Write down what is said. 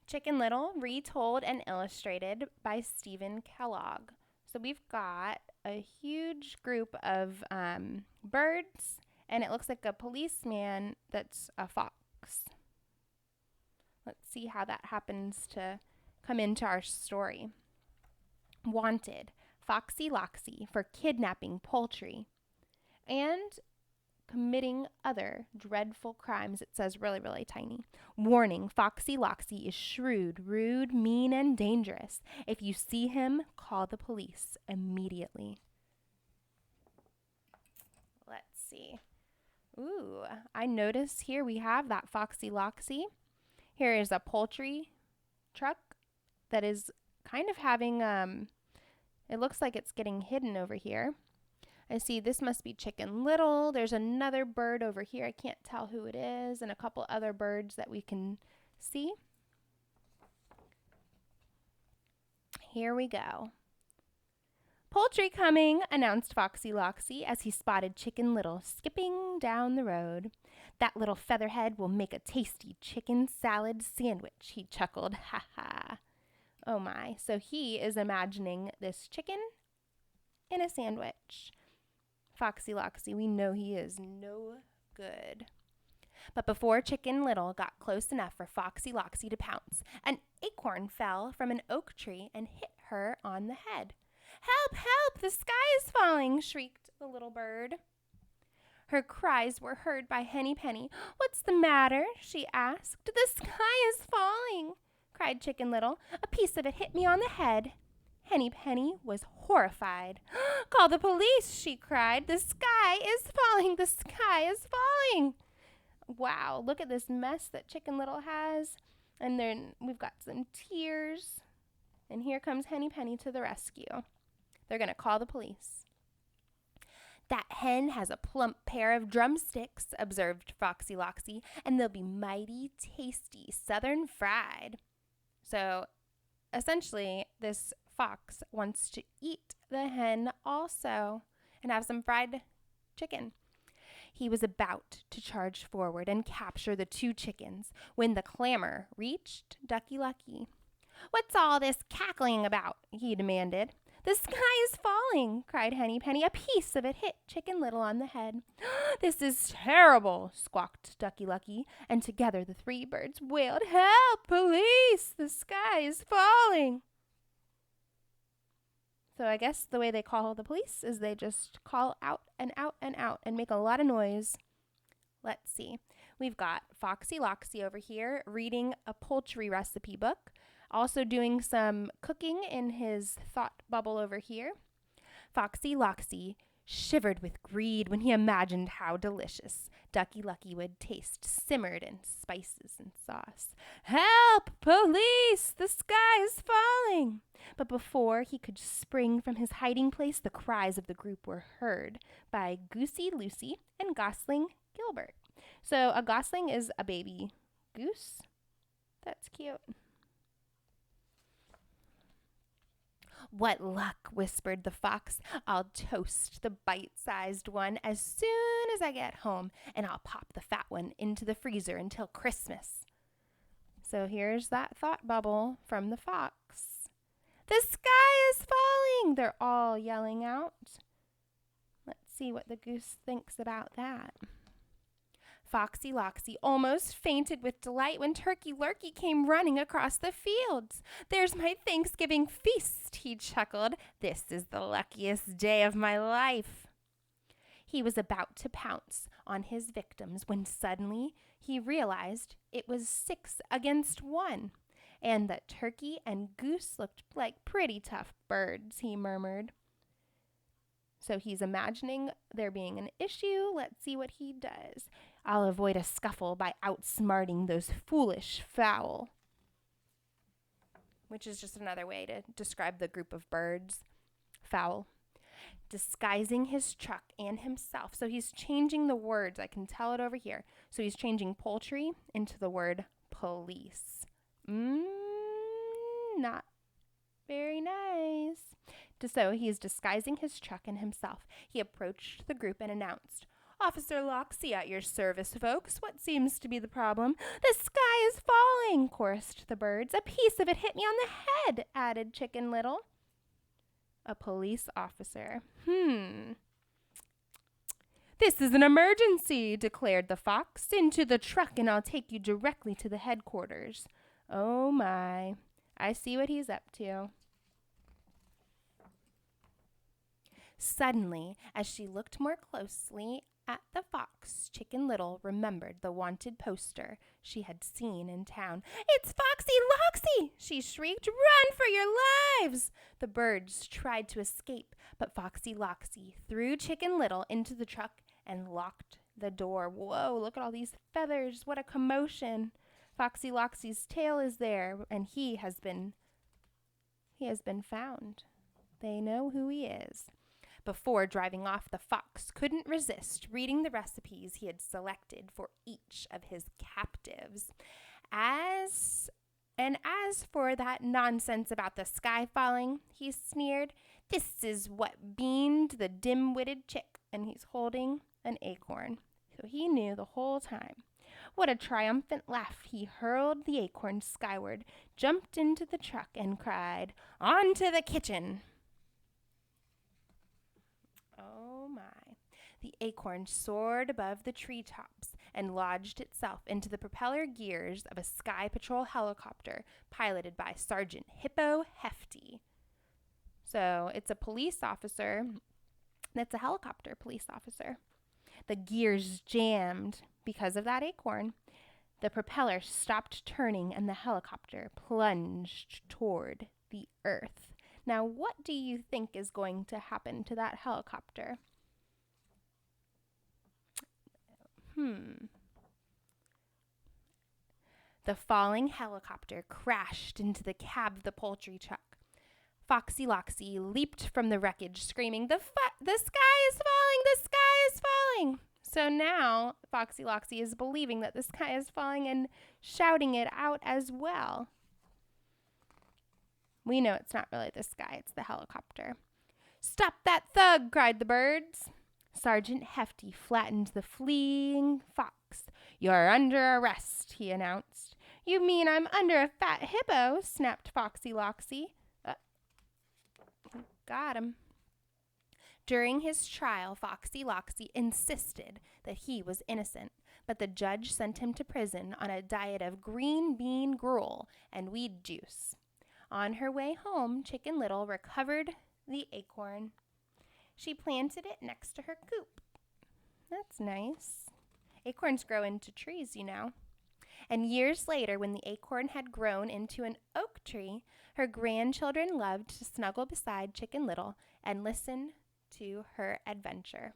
Chicken Little, retold and illustrated by Steven Kellogg. So we've got a huge group of birds, and it looks like a policeman that's a fox. Let's see how that happens to come into our story. Wanted, Foxy Loxy for kidnapping poultry and committing other dreadful crimes. It says really, really tiny. Warning, Foxy Loxy is shrewd, rude, mean, and dangerous. If you see him, call the police immediately. Let's see. Ooh, I notice here we have that Foxy Loxy. Here is a poultry truck that is kind of having, it looks like it's getting hidden over here. I see this must be Chicken Little. There's another bird over here. I can't tell who it is, and a couple other birds that we can see. Here we go. Poultry coming, announced Foxy Loxy as he spotted Chicken Little skipping down the road. That little featherhead will make a tasty chicken salad sandwich, he chuckled. Ha ha. Oh my. So he is imagining this chicken in a sandwich. Foxy Loxy, we know he is no good. But before Chicken Little got close enough for Foxy Loxy to pounce, an acorn fell from an oak tree and hit her on the head. Help, help, the sky is falling, shrieked the little bird. Her cries were heard by Henny Penny. What's the matter? She asked. The sky is falling, cried Chicken Little. A piece of it hit me on the head. Henny Penny was horrified. Call the police, she cried. The sky is falling. The sky is falling. Wow, look at this mess that Chicken Little has. And then we've got some tears. And here comes Henny Penny to the rescue. They're going to call the police. That hen has a plump pair of drumsticks, observed Foxy Loxy, and they'll be mighty tasty, southern fried. So essentially, this fox wants to eat the hen also and have some fried chicken. He was about to charge forward and capture the two chickens when the clamor reached Ducky Lucky. What's all this cackling about? He demanded. The sky is falling, cried Henny Penny. A piece of it hit Chicken Little on the head. This is terrible, squawked Ducky Lucky, and together the three birds wailed, Help, police, the sky is falling. So I guess the way they call the police is they just call out and out and out and make a lot of noise. Let's see. We've got Foxy Loxy over here reading a poultry recipe book. Also doing some cooking in his thought bubble over here. Foxy Loxy shivered with greed when he imagined how delicious Ducky Lucky would taste simmered in spices and sauce. Help! Police! The sky is falling! But before he could spring from his hiding place, the cries of the group were heard by Goosey Lucy and Gosling Gilbert. So a gosling is a baby goose. That's cute. What luck, whispered the fox. I'll toast the bite-sized one as soon as I get home, and I'll pop the fat one into the freezer until Christmas. So here's that thought bubble from the fox. The sky is falling, they're all yelling out. Let's see what the goose thinks about that. Foxy Loxy almost fainted with delight when Turkey Lurkey came running across the fields. There's my Thanksgiving feast, he chuckled. This is the luckiest day of my life. He was about to pounce on his victims when suddenly he realized it was 6 against 1, and that Turkey and Goose looked like pretty tough birds, he murmured. So he's imagining there being an issue. Let's see what he does. I'll avoid a scuffle by outsmarting those foolish fowl. Which is just another way to describe the group of birds. Fowl. Disguising his truck and himself. So he's changing the words. I can tell it over here. So he's changing poultry into the word police. Not very nice. So he is disguising his truck and himself. He approached the group and announced, Officer Loxy at your service, folks. What seems to be the problem? The sky is falling, chorused the birds. A piece of it hit me on the head, added Chicken Little. A police officer. This is an emergency, declared the fox. Into the truck and I'll take you directly to the headquarters. Oh my, I see what he's up to. Suddenly, as she looked more closely at the fox, Chicken Little remembered the wanted poster she had seen in town. "It's Foxy Loxy!" she shrieked. "Run for your lives!" The birds tried to escape, but Foxy Loxy threw Chicken Little into the truck and locked the door. Whoa, look at all these feathers. What a commotion. Foxy Loxy's tail is there, and he has been found. They know who he is. Before driving off, the fox couldn't resist reading the recipes he had selected for each of his captives. As for that nonsense about the sky falling, he sneered, "This is what beaned the dim-witted chick," and he's holding an acorn. So he knew the whole time. What a triumphant laugh. He hurled the acorn skyward, jumped into the truck, and cried, "On to the kitchen!" Oh my. The acorn soared above the treetops and lodged itself into the propeller gears of a Sky Patrol helicopter piloted by Sergeant Hippo Hefty. So it's a police officer that's a helicopter police officer. The gears jammed because of that acorn. The propeller stopped turning and the helicopter plunged toward the earth. Now, what do you think is going to happen to that helicopter? The falling helicopter crashed into the cab of the poultry truck. Foxy Loxy leaped from the wreckage, screaming, The sky is falling! The sky is falling!" So now Foxy Loxy is believing that the sky is falling and shouting it out as well. We know it's not really the sky, it's the helicopter. "Stop that thug!" cried the birds. Sergeant Hefty flattened the fleeing fox. "You're under arrest," he announced. "You mean I'm under a fat hippo?" snapped Foxy Loxy. Got him. During his trial, Foxy Loxy insisted that he was innocent, but the judge sent him to prison on a diet of green bean gruel and weed juice. On her way home, Chicken Little recovered the acorn. She planted it next to her coop. That's nice. Acorns grow into trees, you know. And years later, when the acorn had grown into an oak tree, her grandchildren loved to snuggle beside Chicken Little and listen to her adventure.